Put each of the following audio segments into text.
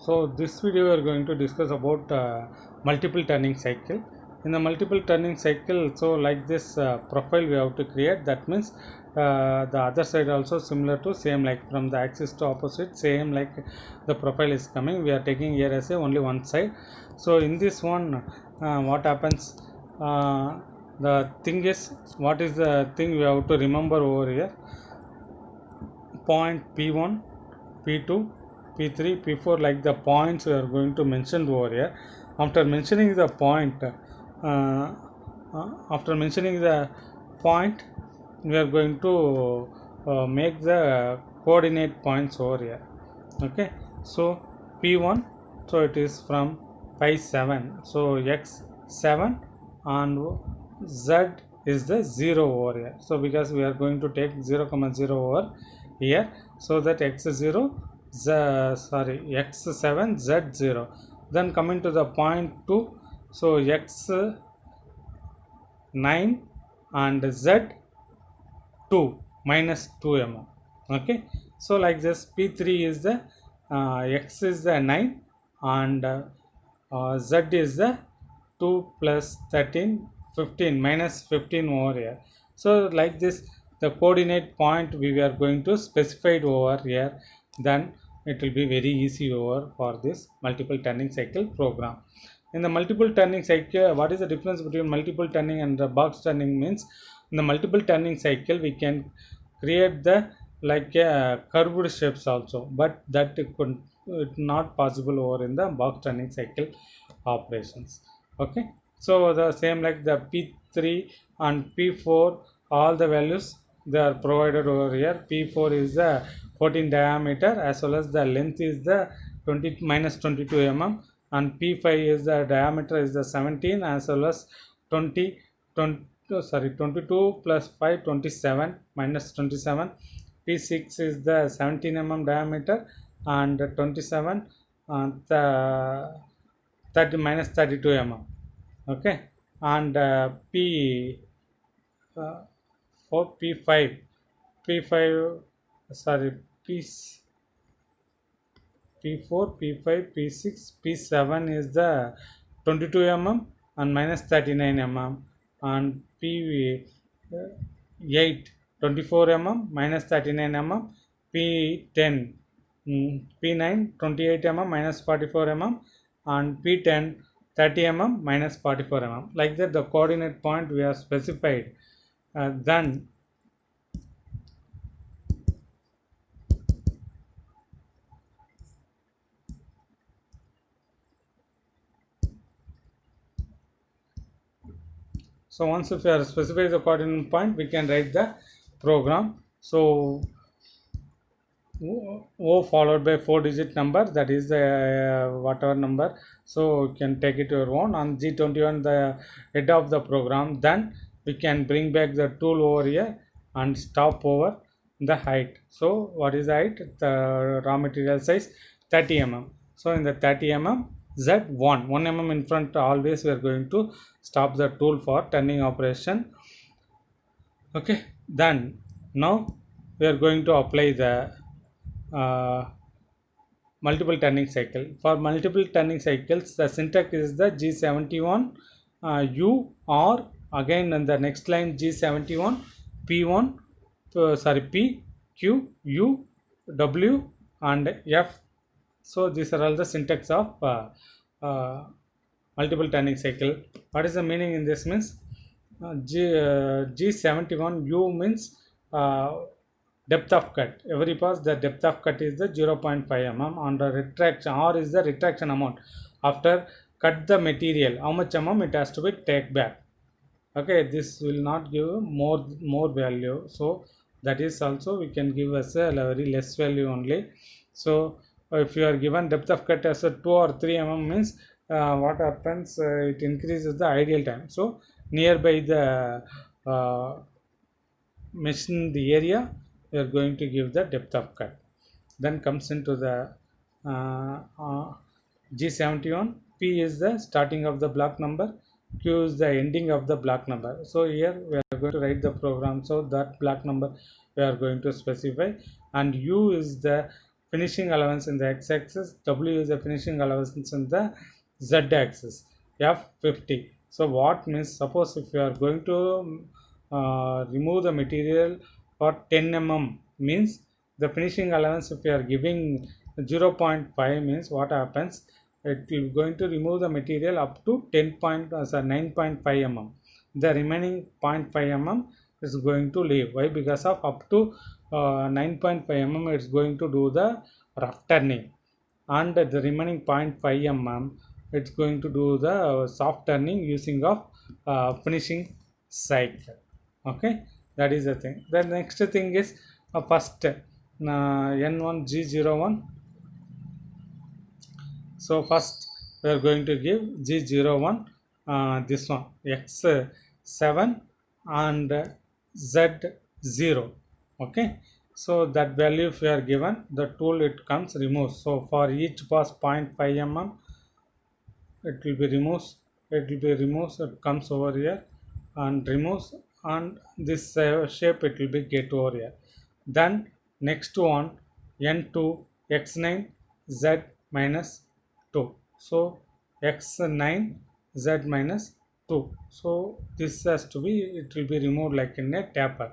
So this video we are going to discuss about multiple turning cycle. In the multiple turning cycle, so like this profile we have to create. That means the other side also similar to same, like from the axis to opposite same, like the profile is coming. We are taking here as a only one side. So in this one, what happens? The thing is, what is the thing we have to remember over here? Point P1, P2, P3, P4, like the points we are going to mention over here. After mentioning the point, after mentioning the point, we are going to make the coordinate points over here. Okay, so P1, so it is from pi 7, so x7, and z is the 0 over here. So because we are going to take 0 comma 0 over here, so that x0 x7 z0. Then coming to the point 2, so x9 and z2 minus 2 mm. Okay, so like this P3 is the x is the 9 and z is the 2 plus 13 15 minus 15 over here. So like this the coordinate point we are going to specify over here, then it will be very easy over for this multiple turning cycle program. In the multiple turning cycle, what is the difference between multiple turning and the box turning means? In the multiple turning cycle we can create the like curved shapes also, but that could not possible over in the box turning cycle operations. Okay, so the same like the P3 and P4, all the values they are provided over here. P4 is the 14 diameter, as well as the length is the 20 minus 22 mm, and P5 is the diameter is the 17, as well as 20 22 plus 5 27 minus 27. P6 is the 17 mm diameter and 27 the 30 minus 32 mm. Okay, and for P5 sorry P P4, P5, P6, P7 is the 22 mm and minus 39 mm, and P8 24 mm minus 39 mm, P10 P9 28 mm minus 44 mm, and P10 30 mm minus 44 mm. Like that the coordinate point we have specified. Then so once if you are specified the coordinate point, we can write the program. So O followed by 4-digit number, that is the whatever number, so you can take it your own, on G21 the head of the program. Then we can bring back the tool over here and stop over the height. So what is the height? The raw material size 30 mm. So in the 30 mm Z1 1 mm in front, always we are going to stop the tool for turning operation. Okay, then now we are going to apply the uh, multiple turning cycle. For multiple turning cycles, the syntax is the G71 U, or again in the next line G71 P1 P Q U W and F. So these are all the syntax of multiple turning cycle. What is the meaning in this means? G71 U means depth of cut. Every pass the depth of cut is the 0.5 mm, on the retraction, or is the retraction amount after cut the material, how much mm it has to be take back. Okay, this will not give more value, so that is also we can give as a very less value only. So if you are given depth of cut as a 2 or 3 mm means what happens, it increases the ideal time. So nearby the machine the area, we are going to give the depth of cut. Then comes into the G71 P is the starting of the block number, Q is the ending of the block number. So here we are going to write the program, so that block number we are going to specify, and U is the finishing allowance in the x-axis, W is the finishing allowance in the z-axis, F50. So what means, suppose if you are going to remove the material for 10 mm, means the finishing allowance, if you are giving 0.5, means what happens, it is going to remove the material up to 9.5 mm. The remaining 0.5 mm is going to leave. Why? Because of up to 9.5 mm it's going to do the rough turning, and the remaining 0.5 mm it's going to do the soft turning using of finishing cycle. Okay, that is the thing. The next thing is first N1G01. So first we are going to give G01, this one X7 and Z0. Okay, so that value if we are given, the tool it comes removes. So for each pass 0.5 mm it will be removes, it comes over here and removes, and this shape it will be get over here. Then next one N2 X9 Z minus 2. So X9 Z minus 2. So this has to be, it will be removed like in a taper.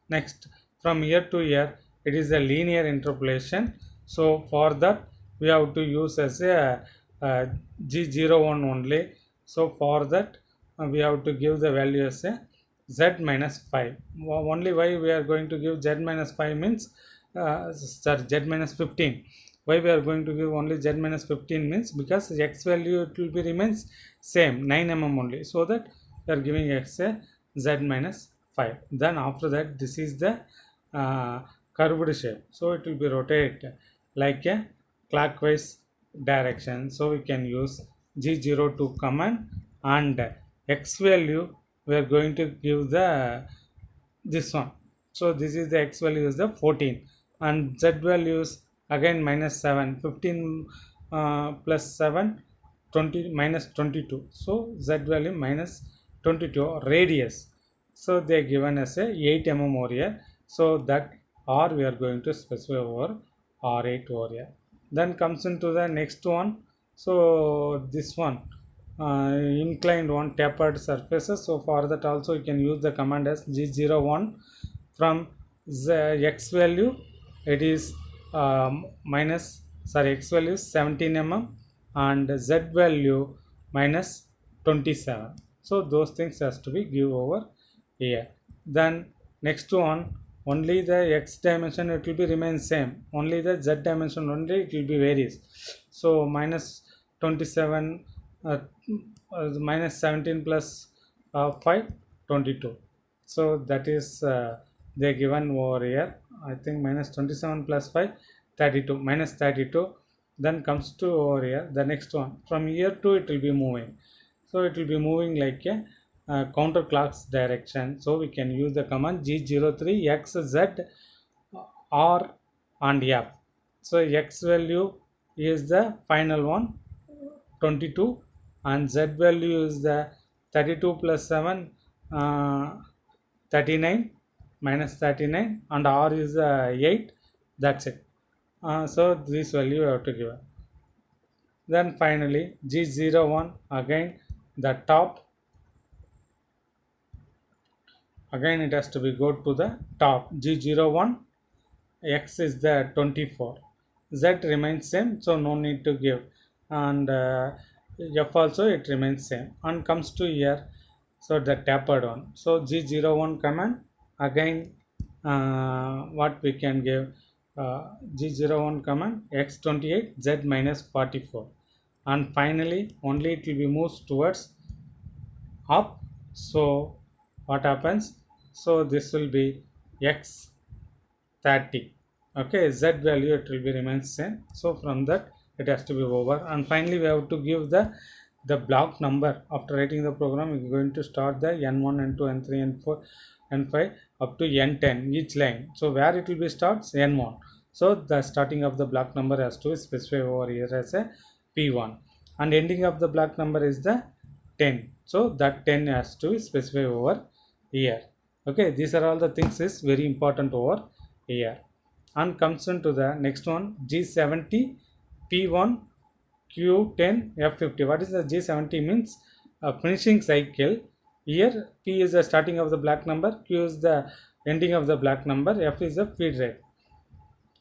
Next, from here to here it is a linear interpolation. So for that we have to use as a G01 only. So for that we have to give the value as a Z minus 5. Only why we are going to give Z minus 5 means, sorry, Z minus 15. Why we are going to give only Z minus 15 means, because X value it will be remains same 9 mm only. So that we are giving X a Z minus 5. Then after that this is the uh, curved shape. So it will be rotated like a clockwise direction. So we can use G02 command, and X value we are going to give the this one. So this is the X value is the 14, and Z values again minus 7, 15 plus 7, 20 minus 22. So Z value minus 22 radius. So they are given as a 8 mm over here. So that R we are going to specify over R8 over here. Then comes into the next one. So this one inclined one tapered surfaces. So for that also you can use the command as G01. From the X value it is X value is 17 mm and Z value minus 27. So those things has to be give over here. Then next one, only the X dimension it will be remain same, only the Z dimension only it will be varies. So minus 27, minus 17 plus 5, 22. So that is they given over here. I think minus 27 plus 5, 32, minus 32. Then comes to over here the next one. From here to it will be moving. So it will be moving like a counterclocks direction. So we can use the command G03 XZ R and F. So X value is the final one 22, and Z value is the 32 plus 7, 39, minus 39, and R is 8. That's it. So this value you have to give. Then finally G01 again the top, again it has to be go to the top. G01 X is the 24, Z remains same, so no need to give, and F also it remains same, and comes to here. So the tapered one. So G01 command again what we can give, G01 command X28 Z minus 44, and finally only it will be moves towards up. So what happens, so this will be X 30. Okay, Z value it will be remains same. So from that it has to be over, and finally we have to give the block number. After writing the program we are going to start the N1, N2, N3, N4, N5 up to N10 each line. So where it will be starts N1. So the starting of the block number has to be specified over here as a P1, and ending of the block number is the 10. So that 10 has to be specified over here. Okay, these are all the things is very important over here. and comes into the next one G70 P1 Q10 F50. What is the G70 means? A finishing cycle. Here P is the starting of the black number, Q is the ending of the black number, F is the feed rate.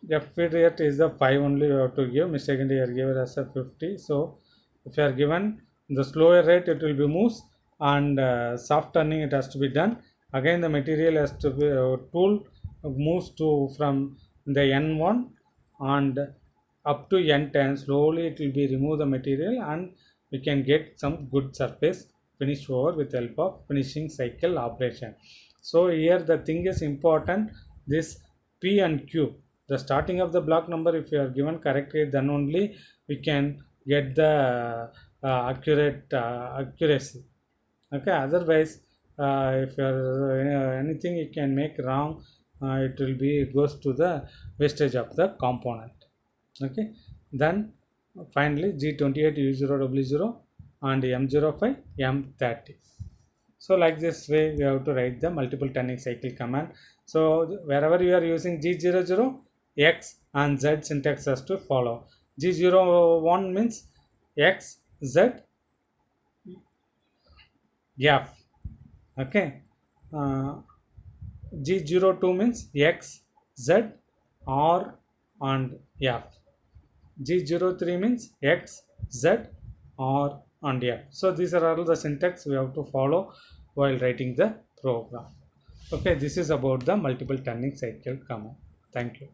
F feed rate is the 5 only you have to give. Mistakenly you are given as a 50. So if you are given the slower rate, it will be moves, and soft turning it has to be done. Again the material has to be tool moves to from the N1 and up to N10. Slowly it will be remove the material, and we can get some good surface finish over with help of finishing cycle operation. So here the thing is important, this P and Q, the starting of the block number, if you are given correctly, then only we can get the accuracy. Okay, otherwise if you are anything you can make wrong, it will be goes to the wastage of the component. Okay, then finally G28 U0W0 and M05 M30. So like this way we have to write the multiple turning cycle command. So wherever you are using G00, X and Z syntax has to follow. G01 means X, Z, F. Okay. Uh, G02 means X, Z, R and F. G03 means X, Z, R and F. So these are all the syntax we have to follow while writing the program. Okay, this is about the multiple turning cycle command. Thank you.